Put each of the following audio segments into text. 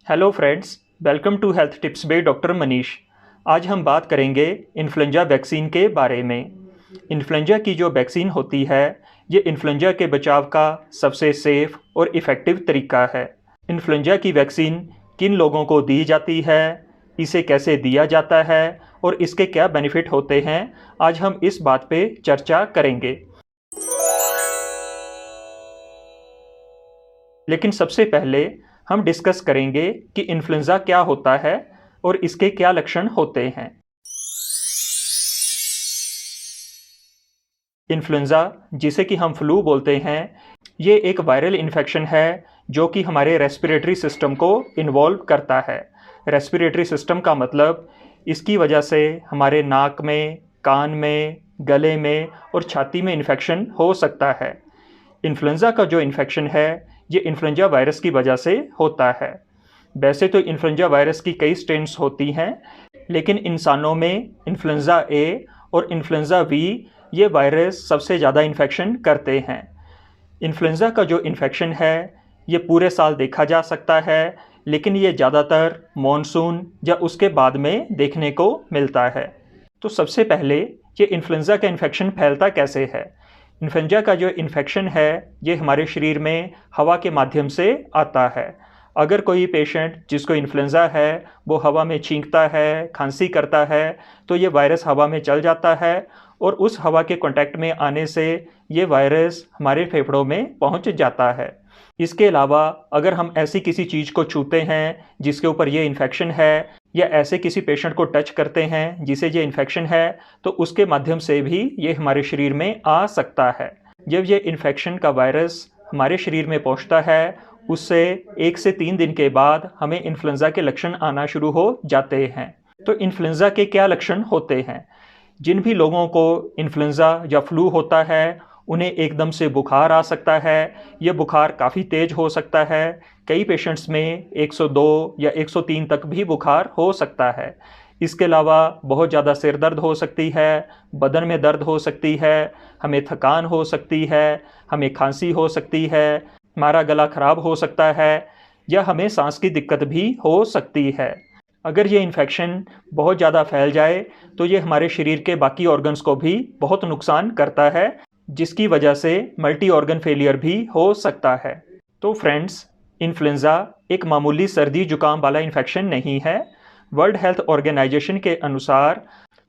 Hello friends, welcome to health tips by doctor Manish. आज हम बात करेंगे इन्फ्लुएंजा वैक्सीन के बारे में। इन्फ्लुएंजा की जो वैक्सीन होती है, ये इन्फ्लुएंजा के बचाव का सबसे सेफ और इफ़ेक्टिव तरीका है। इन्फ्लुएंजा की वैक्सीन किन लोगों को दी जाती है, इसे कैसे दिया जाता है और इसके क्या बेनिफिट होते हैं, आज हम इस बात पे चर्चा करेंगे। लेकिन सबसे पहले हम डिस्कस करेंगे कि इन्फ्लुएंजा क्या होता है और इसके क्या लक्षण होते हैं। इन्फ्लुएंजा, जिसे कि हम फ्लू बोलते हैं, ये एक वायरल इन्फेक्शन है जो कि हमारे रेस्पिरेटरी सिस्टम को इन्वॉल्व करता है। रेस्पिरेटरी सिस्टम का मतलब इसकी वजह से हमारे नाक में, कान में, गले में और छाती में इन्फेक्शन हो सकता है। इन्फ्लुएंजा का जो इन्फेक्शन है, ये इन्फ्लुएंजा वायरस की वजह से होता है। वैसे तो इन्फ्लुएंजा वायरस की कई स्ट्रेन्स होती हैं, लेकिन इंसानों में इन्फ्लुएंजा ए और इन्फ्लुएंजा वी ये वायरस सबसे ज़्यादा इन्फेक्शन करते हैं। इन्फ्लुएंजा का जो इन्फेक्शन है, ये पूरे साल देखा जा सकता है, लेकिन ये ज़्यादातर मॉनसून या उसके बाद में देखने को मिलता है। तो सबसे पहले ये इन्फ्लुएंजा का इन्फेक्शन फैलता कैसे है। इन्फ्लुएंजा का जो इन्फेक्शन है, ये हमारे शरीर में हवा के माध्यम से आता है। अगर कोई पेशेंट जिसको इन्फ्लुएंजा है वो हवा में छींकता है, खांसी करता है, तो ये वायरस हवा में चल जाता है और उस हवा के कांटेक्ट में आने से ये वायरस हमारे फेफड़ों में पहुंच जाता है। इसके अलावा अगर हम ऐसी किसी चीज़ को छूते हैं जिसके ऊपर ये इन्फेक्शन है, या ऐसे किसी पेशेंट को टच करते हैं जिसे ये इन्फेक्शन है, तो उसके माध्यम से भी ये हमारे शरीर में आ सकता है। जब ये इन्फेक्शन का वायरस हमारे शरीर में पहुंचता है, उससे 1 से 3 दिन के बाद हमें इन्फ्लुएंजा के लक्षण आना शुरू हो जाते हैं। तो इन्फ्लुएंजा के क्या लक्षण होते हैं। जिन भी लोगों को इन्फ्लुएंजा या फ्लू होता है, उन्हें एकदम से बुखार आ सकता है। ये बुखार काफ़ी तेज़ हो सकता है। कई पेशेंट्स में 102 या 103 तक भी बुखार हो सकता है। इसके अलावा बहुत ज़्यादा सिर दर्द हो सकती है, बदन में दर्द हो सकती है, हमें थकान हो सकती है, हमें खांसी हो सकती है, हमारा गला ख़राब हो सकता है, या हमें सांस की दिक्कत भी हो सकती है। अगर ये इन्फेक्शन बहुत ज़्यादा फैल जाए तो ये हमारे शरीर के बाकी ऑर्गन्स को भी बहुत नुकसान करता है, जिसकी वजह से मल्टी ऑर्गन फेलियर भी हो सकता है। तो फ्रेंड्स, इन्फ्लुएंजा एक मामूली सर्दी जुकाम वाला इन्फेक्शन नहीं है। वर्ल्ड हेल्थ ऑर्गेनाइजेशन के अनुसार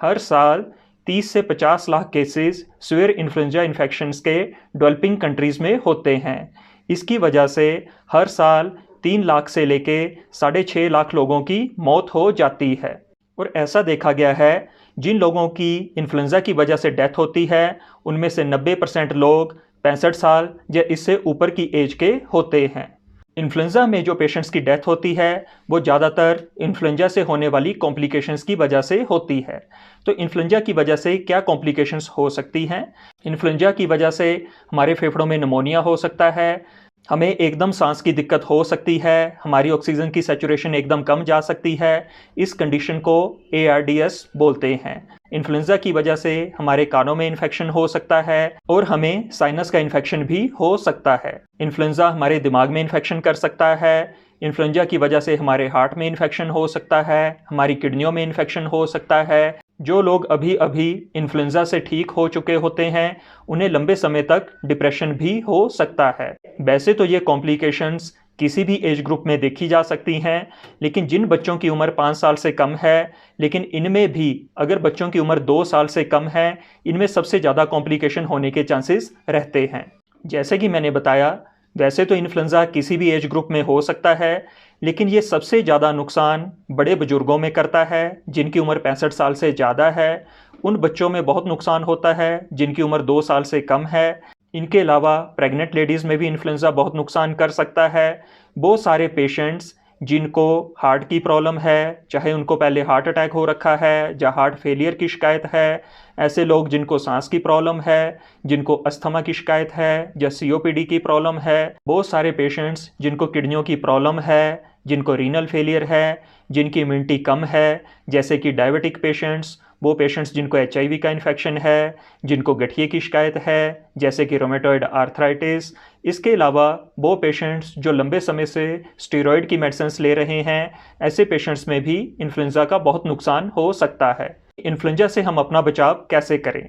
हर साल 30 से 50 lakh cases severe influenza infections के डेवलपिंग कंट्रीज़ में होते हैं। इसकी वजह से हर साल 3 लाख से लेके 6.5 लाख लोगों की मौत हो जाती है। और ऐसा देखा गया है, जिन लोगों की इन्फ्लुएंजा की वजह से डेथ होती है, उनमें से 90% लोग 65 साल या इससे ऊपर की एज के होते हैं। इन्फ्लुएंजा में जो पेशेंट्स की डेथ होती है, वो ज़्यादातर इन्फ्लुएंजा से होने वाली कॉम्प्लिकेशंस की वजह से होती है। तो इन्फ्लुएंजा की वजह से क्या कॉम्प्लिकेशंस हो सकती हैं। इन्फ्लुएंजा की वजह से हमारे फेफड़ों में निमोनिया हो सकता है, हमें एकदम सांस की दिक्कत हो सकती है, हमारी ऑक्सीजन की सैचुरेशन एकदम कम जा सकती है। इस कंडीशन को ARDS बोलते हैं। इन्फ्लुएंजा की वजह से हमारे कानों में इन्फेक्शन हो सकता है और हमें साइनस का इन्फेक्शन भी हो सकता है। इन्फ्लुएंजा हमारे दिमाग में इन्फेक्शन कर सकता है। इन्फ्लुएंजा की वजह से हमारे हार्ट में इन्फेक्शन हो सकता है, हमारी किडनियों में इन्फेक्शन हो सकता है। जो लोग अभी अभी इन्फ्लुएंजा से ठीक हो चुके होते हैं, उन्हें लंबे समय तक डिप्रेशन भी हो सकता है। वैसे तो ये कॉम्प्लिकेशंस किसी भी एज ग्रुप में देखी जा सकती हैं, लेकिन जिन बच्चों की उम्र 5 साल से कम है, लेकिन इनमें भी अगर बच्चों की उम्र 2 साल से कम है, इनमें सबसे ज़्यादा कॉम्प्लिकेशन होने के चांसेस रहते हैं। जैसे कि मैंने बताया, वैसे तो इन्फ्लुएंजा किसी भी एज ग्रुप में हो सकता है, लेकिन ये सबसे ज़्यादा नुकसान बड़े बुजुर्गों में करता है, जिनकी उम्र 65 साल से ज़्यादा है। उन बच्चों में बहुत नुकसान होता है जिनकी उम्र 2 साल से कम है। इनके अलावा प्रेग्नेंट लेडीज़ में भी इन्फ्लुएंजा बहुत नुकसान कर सकता है। बहुत सारे पेशेंट्स जिनको हार्ट की प्रॉब्लम है, चाहे उनको पहले हार्ट अटैक हो रखा है या हार्ट फेलियर की शिकायत है, ऐसे लोग जिनको सांस की प्रॉब्लम है, जिनको अस्थमा की शिकायत है या COPD की प्रॉब्लम है, बहुत सारे पेशेंट्स जिनको किडनियों की प्रॉब्लम है, जिनको रीनल फेलियर है, जिनकी इम्यूनिटी कम है, जैसे कि डायबिटिक पेशेंट्स, वो पेशेंट्स जिनको HIV का इन्फेक्शन है, जिनको गठिए की शिकायत है जैसे कि रोमेटॉइड आर्थराइटिस। इसके अलावा वो पेशेंट्स जो लंबे समय से स्टेरॉयड की मेडिसिन्स ले रहे हैं, ऐसे पेशेंट्स में भी इन्फ्लुएंजा का बहुत नुकसान हो सकता है। इन्फ्लुएंजा से हम अपना बचाव कैसे करें?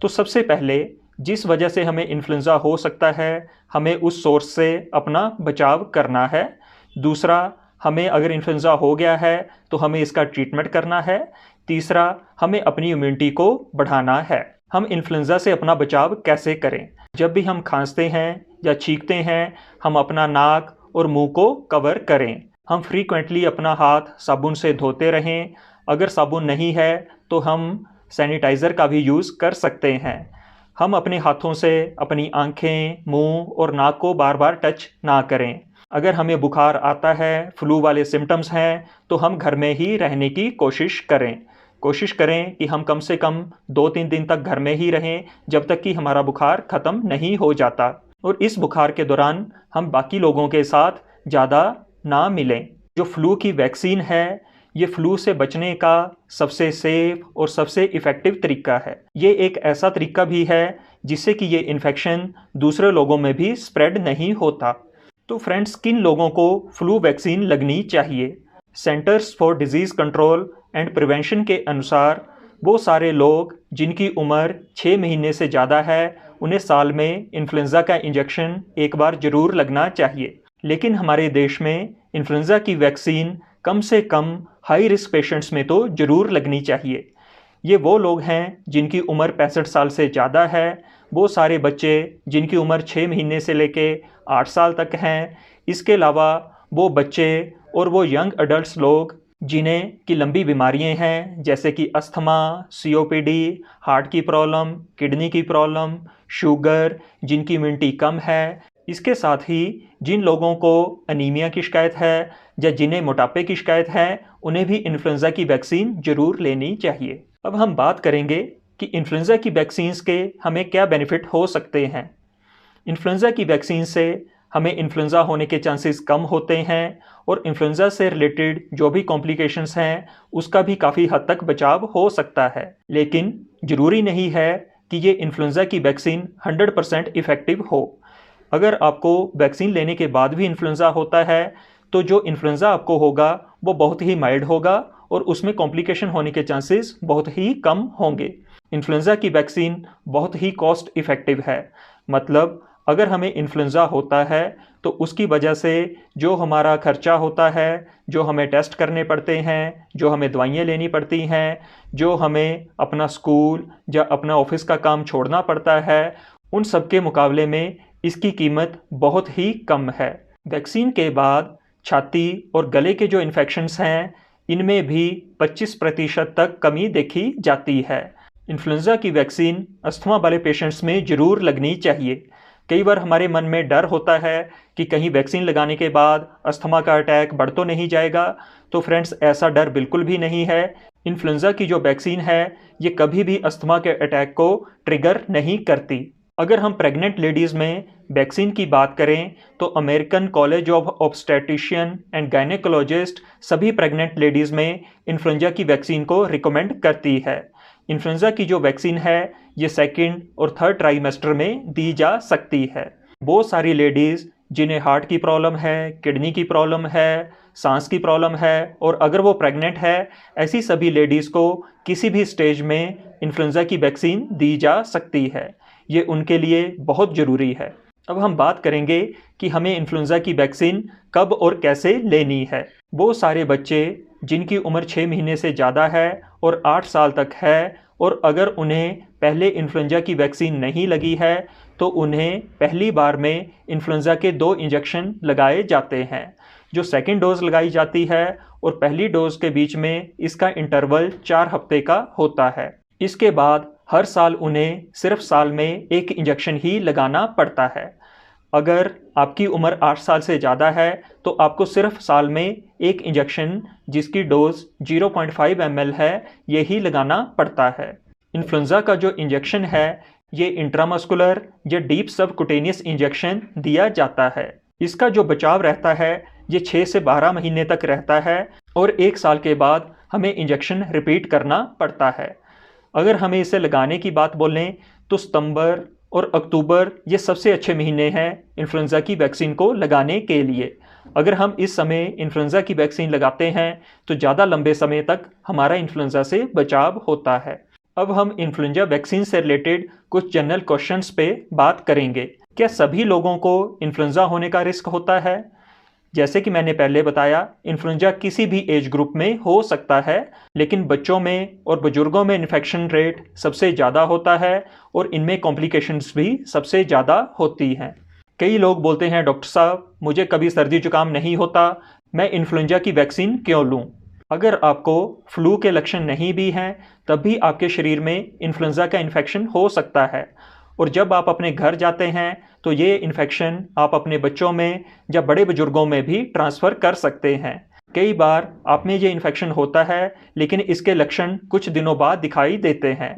तो सबसे पहले जिस वजह से हमें इन्फ्लुएंजा हो सकता है, हमें उस सोर्स से अपना बचाव करना है। दूसरा, हमें अगर इन्फ्लुएंजा हो गया है तो हमें इसका ट्रीटमेंट करना है। तीसरा, हमें अपनी इम्यूनिटी को बढ़ाना है। हम इन्फ्लुएंजा से अपना बचाव कैसे करें? जब भी हम खांसते हैं या छींकते हैं, हम अपना नाक और मुंह को कवर करें। हम फ्रीक्वेंटली अपना हाथ साबुन से धोते रहें। अगर साबुन नहीं है तो हम सैनिटाइज़र का भी यूज़ कर सकते हैं। हम अपने हाथों से अपनी आँखें, मुंह और नाक को बार बार टच ना करें। अगर हमें बुखार आता है, फ्लू वाले सिम्टम्स हैं, तो हम घर में ही रहने की कोशिश करें। कोशिश करें कि हम कम से कम 2-3 दिन तक घर में ही रहें, जब तक कि हमारा बुखार ख़त्म नहीं हो जाता। और इस बुखार के दौरान हम बाकी लोगों के साथ ज़्यादा ना मिलें। जो फ्लू की वैक्सीन है, ये फ्लू से बचने का सबसे सेफ और सबसे इफ़ेक्टिव तरीका है। ये एक ऐसा तरीका भी है जिससे कि ये इन्फेक्शन दूसरे लोगों में भी स्प्रेड नहीं होता। तो फ्रेंड्स, किन लोगों को फ्लू वैक्सीन लगनी चाहिए? Centres for disease control and prevention के अनुसार वो सारे लोग जिनकी उम्र 6 महीने से ज़्यादा है, उन्हें साल में इन्फ्लुएंजा का इंजेक्शन एक बार ज़रूर लगना चाहिए। लेकिन हमारे देश में इन्फ्लुएंजा की वैक्सीन कम से कम हाई रिस्क पेशेंट्स में तो ज़रूर लगनी चाहिए। ये वो लोग हैं जिनकी उम्र 65 साल से ज़्यादा है, वो सारे बच्चे जिनकी उम्र 6 महीने से लेके 8 साल तक हैं। इसके अलावा वो बच्चे और वो यंग एडल्ट्स लोग जिन्हें की लंबी बीमारियां हैं, जैसे कि अस्थमा, COPD, हार्ट की प्रॉब्लम, किडनी की प्रॉब्लम, शुगर, जिनकी इम्यूनिटी कम है। इसके साथ ही जिन लोगों को अनीमिया की शिकायत है या जिन्हें मोटापे की शिकायत है, उन्हें भी इन्फ्लुएंजा की वैक्सीन ज़रूर लेनी चाहिए। अब हम बात करेंगे कि इन्फ्लुएंजा की वैक्सीन्स के हमें क्या बेनिफिट हो सकते हैं। इन्फ्लुएंजा की वैक्सीन से हमें इन्फ्लुएंजा होने के चांसेस कम होते हैं और इन्फ्लुएंजा से रिलेटेड जो भी कॉम्प्लिकेशंस हैं, उसका भी काफ़ी हद तक बचाव हो सकता है। लेकिन ज़रूरी नहीं है कि ये इन्फ्लुएंजा की वैक्सीन 100% इफ़ेक्टिव हो। अगर आपको वैक्सीन लेने के बाद भी इन्फ्लुएंजा होता है, तो जो इन्फ्लुएंजा आपको होगा वो बहुत ही माइल्ड होगा और उसमें कॉम्प्लिकेशन होने के चांसेस बहुत ही कम होंगे। इन्फ्लुएंजा की वैक्सीन बहुत ही कॉस्ट इफ़ेक्टिव है। मतलब अगर हमें इन्फ्लुएंजा होता है तो उसकी वजह से जो हमारा खर्चा होता है, जो हमें टेस्ट करने पड़ते हैं, जो हमें दवाइयाँ लेनी पड़ती हैं, जो हमें अपना स्कूल या अपना ऑफिस का काम छोड़ना पड़ता है, उन सब के मुकाबले में इसकी कीमत बहुत ही कम है। वैक्सीन के बाद छाती और गले के जो इन्फेक्शंस हैं, इनमें भी 25% तक कमी देखी जाती है। इन्फ्लुएंजा की वैक्सीन अस्थमा वाले पेशेंट्स में ज़रूर लगनी चाहिए। कई बार हमारे मन में डर होता है कि कहीं वैक्सीन लगाने के बाद अस्थमा का अटैक बढ़ तो नहीं जाएगा। तो फ्रेंड्स, ऐसा डर बिल्कुल भी नहीं है। इन्फ्लुएंजा की जो वैक्सीन है, ये कभी भी अस्थमा के अटैक को ट्रिगर नहीं करती। अगर हम प्रेग्नेंट लेडीज़ में वैक्सीन की बात करें तो American college of obstetrician and gynaecologist सभी प्रेग्नेंट लेडीज़ में इन्फ्लुएंजा की वैक्सीन को रिकमेंड करती है। इन्फ्लुएंजा की जो वैक्सीन है, ये 2nd और 3rd ट्राइमेस्टर में दी जा सकती है। बहुत सारी लेडीज़ जिन्हें हार्ट की प्रॉब्लम है, किडनी की प्रॉब्लम है, सांस की प्रॉब्लम है और अगर वो प्रेग्नेंट है, ऐसी सभी लेडीज़ को किसी भी स्टेज में इन्फ्लुएंजा की वैक्सीन दी जा सकती है। ये उनके लिए बहुत ज़रूरी है। अब हम बात करेंगे कि हमें इन्फ्लुएंजा की वैक्सीन कब और कैसे लेनी है। वो सारे बच्चे जिनकी उम्र 6 महीने से ज़्यादा है और 8 साल तक है और अगर उन्हें पहले इन्फ्लुएंजा की वैक्सीन नहीं लगी है, तो उन्हें पहली बार में इन्फ्लुएंजा के 2 इंजेक्शन लगाए जाते हैं। जो 2nd डोज लगाई जाती है और पहली डोज के बीच में इसका इंटरवल 4 हफ्ते का होता है। इसके बाद हर साल उन्हें सिर्फ साल में 1 इंजेक्शन ही लगाना पड़ता है। अगर आपकी उम्र 8 साल से ज़्यादा है तो आपको सिर्फ साल में 1 इंजेक्शन जिसकी डोज 0.5 ml है, यही लगाना पड़ता है। इन्फ्लुएंजा का जो इंजेक्शन है, ये इंट्रामस्कुलर या डीप सबकुटेनियस इंजेक्शन दिया जाता है। इसका जो बचाव रहता है, ये 6 से 12 महीने तक रहता है और 1 साल के बाद हमें इंजेक्शन रिपीट करना पड़ता है। अगर हमें इसे लगाने की बात बोलें तो सितंबर और अक्टूबर ये सबसे अच्छे महीने हैं इन्फ्लुएंज़ा की वैक्सीन को लगाने के लिए। अगर हम इस समय इन्फ्लुएंज़ा की वैक्सीन लगाते हैं तो ज़्यादा लंबे समय तक हमारा इन्फ्लुएंज़ा से बचाव होता है। अब हम इन्फ्लुएंज़ा वैक्सीन से रिलेटेड कुछ जनरल क्वेश्चंस पे बात करेंगे। क्या सभी लोगों को इन्फ्लुएंज़ा होने का रिस्क होता है? जैसे कि मैंने पहले बताया, इन्फ्लुएंज़ा किसी भी एज ग्रुप में हो सकता है, लेकिन बच्चों में और बुजुर्गों में इन्फेक्शन रेट सबसे ज़्यादा होता है और इनमें कॉम्प्लिकेशंस भी सबसे ज़्यादा होती हैं। कई लोग बोलते हैं, डॉक्टर साहब मुझे कभी सर्दी जुकाम नहीं होता, मैं इन्फ्लुएंज़ा की वैक्सीन क्यों लूँ? अगर आपको फ्लू के लक्षण नहीं भी हैं तब भी आपके शरीर में इन्फ्लुएंज़ा का इन्फेक्शन हो सकता है, और जब आप अपने घर जाते हैं तो ये इन्फेक्शन आप अपने बच्चों में या बड़े बुजुर्गों में भी ट्रांसफ़र कर सकते हैं। कई बार आप में ये इन्फेक्शन होता है लेकिन इसके लक्षण कुछ दिनों बाद दिखाई देते हैं।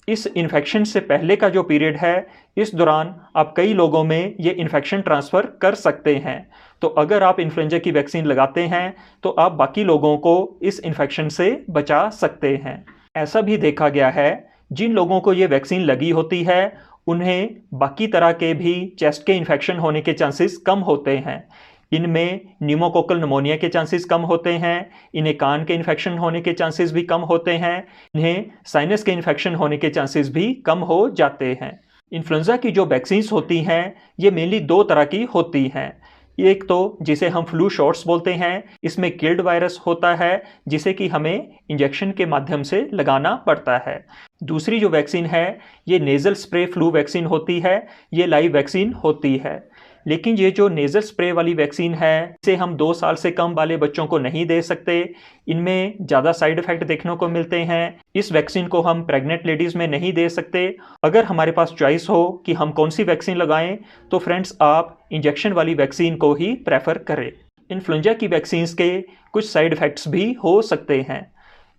इस इन्फेक्शन से पहले का जो पीरियड है, इस दौरान आप कई लोगों में ये इन्फेक्शन ट्रांसफ़र कर सकते हैं। तो अगर आप इन्फ्लुएंज़ा की वैक्सीन लगाते हैं तो आप बाकी लोगों को इस इन्फेक्शन से बचा सकते हैं। ऐसा भी देखा गया है, जिन लोगों को ये वैक्सीन लगी होती है उन्हें बाकी तरह के भी चेस्ट के इन्फेक्शन होने के चांसेस कम होते हैं। इनमें न्यूमोकोकल निमोनिया के चांसेस कम होते हैं, इन्हें कान के इन्फेक्शन होने के चांसेस भी कम होते हैं, इन्हें साइनस के इन्फेक्शन होने के चांसेस भी कम हो जाते हैं। इन्फ्लुएंज़ा की जो वैक्सीन्स होती हैं ये मेनली दो तरह की होती हैं। एक तो जिसे हम फ्लू शॉट्स बोलते हैं, इसमें किल्ड वायरस होता है जिसे कि हमें इंजेक्शन के माध्यम से लगाना पड़ता है। दूसरी जो वैक्सीन है ये नेज़ल स्प्रे फ्लू वैक्सीन होती है, ये लाइव वैक्सीन होती है। लेकिन ये जो नेज़ल स्प्रे वाली वैक्सीन है इसे हम 2 साल से कम वाले बच्चों को नहीं दे सकते, इनमें ज़्यादा साइड इफ़ेक्ट देखने को मिलते हैं। इस वैक्सीन को हम प्रेग्नेंट लेडीज़ में नहीं दे सकते। अगर हमारे पास चॉइस हो कि हम कौन सी वैक्सीन लगाएं तो फ्रेंड्स आप इंजेक्शन वाली वैक्सीन को ही प्रेफर करें। इन्फ्लुएंज़ा की वैक्सीन्स के कुछ साइड इफ़ेक्ट्स भी हो सकते हैं।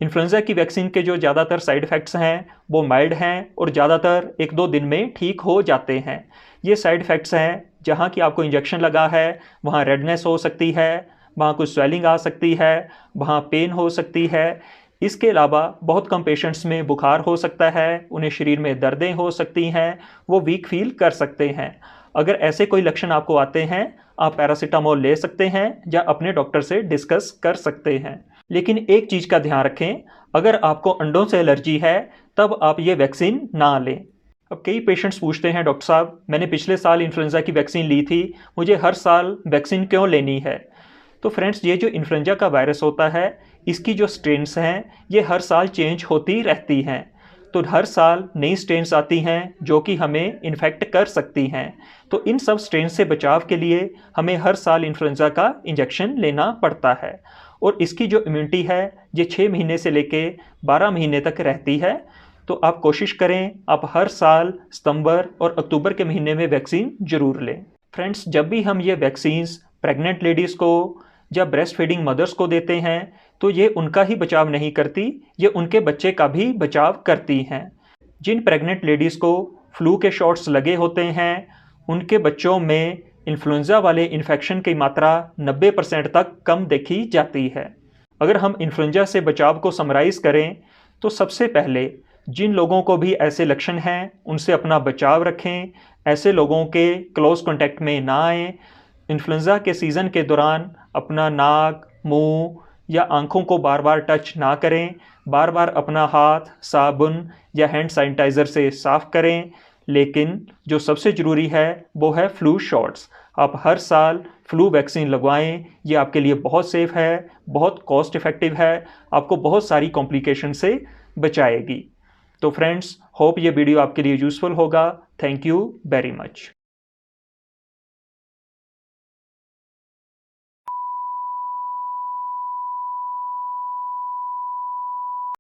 इन्फ्लुएंज़ा की वैक्सीन के जो ज़्यादातर साइड इफ़ेक्ट्स हैं वो माइल्ड हैं और ज़्यादातर 1-2 दिन में ठीक हो जाते हैं। ये साइड इफ़ेक्ट्स हैं जहाँ कि आपको इंजेक्शन लगा है वहाँ रेडनेस हो सकती है, वहाँ कुछ स्वेलिंग आ सकती है, वहाँ पेन हो सकती है। इसके अलावा बहुत कम पेशेंट्स में बुखार हो सकता है, उन्हें शरीर में दर्दें हो सकती हैं, वो वीक फील कर सकते हैं। अगर ऐसे कोई लक्षण आपको आते हैं आप पैरासीटामोल ले सकते हैं या अपने डॉक्टर से डिस्कस कर सकते हैं। लेकिन एक चीज़ का ध्यान रखें, अगर आपको अंडों से एलर्जी है तब आप ये वैक्सीन ना लें। अब कई पेशेंट्स पूछते हैं, डॉक्टर साहब मैंने पिछले साल इन्फ्लुएंज़ा की वैक्सीन ली थी, मुझे हर साल वैक्सीन क्यों लेनी है? तो फ्रेंड्स ये जो इन्फ्लुएंज़ा का वायरस होता है इसकी जो स्ट्रेन्स हैं ये हर साल चेंज होती रहती हैं। तो हर साल नई स्ट्रेन्स आती हैं जो कि हमें इन्फेक्ट कर सकती हैं। तो इन सब स्ट्रेन से बचाव के लिए हमें हर साल इन्फ्लुएंज़ा का इंजेक्शन लेना पड़ता है, और इसकी जो इम्यूनिटी है ये 6 महीने से लेके 12 महीने तक रहती है। तो आप कोशिश करें आप हर साल सितंबर और अक्टूबर के महीने में वैक्सीन ज़रूर लें। फ्रेंड्स जब भी हम ये वैक्सीन्स प्रेग्नेंट लेडीज़ को या ब्रेस्ट फीडिंग मदर्स को देते हैं तो ये उनका ही बचाव नहीं करती, ये उनके बच्चे का भी बचाव करती हैं। जिन प्रेग्नेंट लेडीज़ को फ्लू के शॉट्स लगे होते हैं उनके बच्चों में इन्फ्लुएंज़ा वाले इन्फेक्शन की मात्रा 90% तक कम देखी जाती है। अगर हम इन्फ्लुएंज़ा से बचाव को समराइज़ करें तो सबसे पहले जिन लोगों को भी ऐसे लक्षण हैं उनसे अपना बचाव रखें, ऐसे लोगों के क्लोज कॉन्टैक्ट में ना आएँ। इन्फ्लुएंज़ा के सीज़न के दौरान अपना नाक, मुंह या आँखों को बार बार टच ना करें, बार बार अपना हाथ साबुन या हैंड सैनिटाइज़र से साफ़ करें। लेकिन जो सबसे ज़रूरी है वो है फ्लू शॉट्स। आप हर साल फ्लू वैक्सीन लगवाएं, ये आपके लिए बहुत सेफ़ है, बहुत कॉस्ट इफ़ेक्टिव है, आपको बहुत सारी कॉम्प्लिकेशन से बचाएगी। तो फ्रेंड्स होप ये वीडियो आपके लिए यूज़फुल होगा। Thank you very much.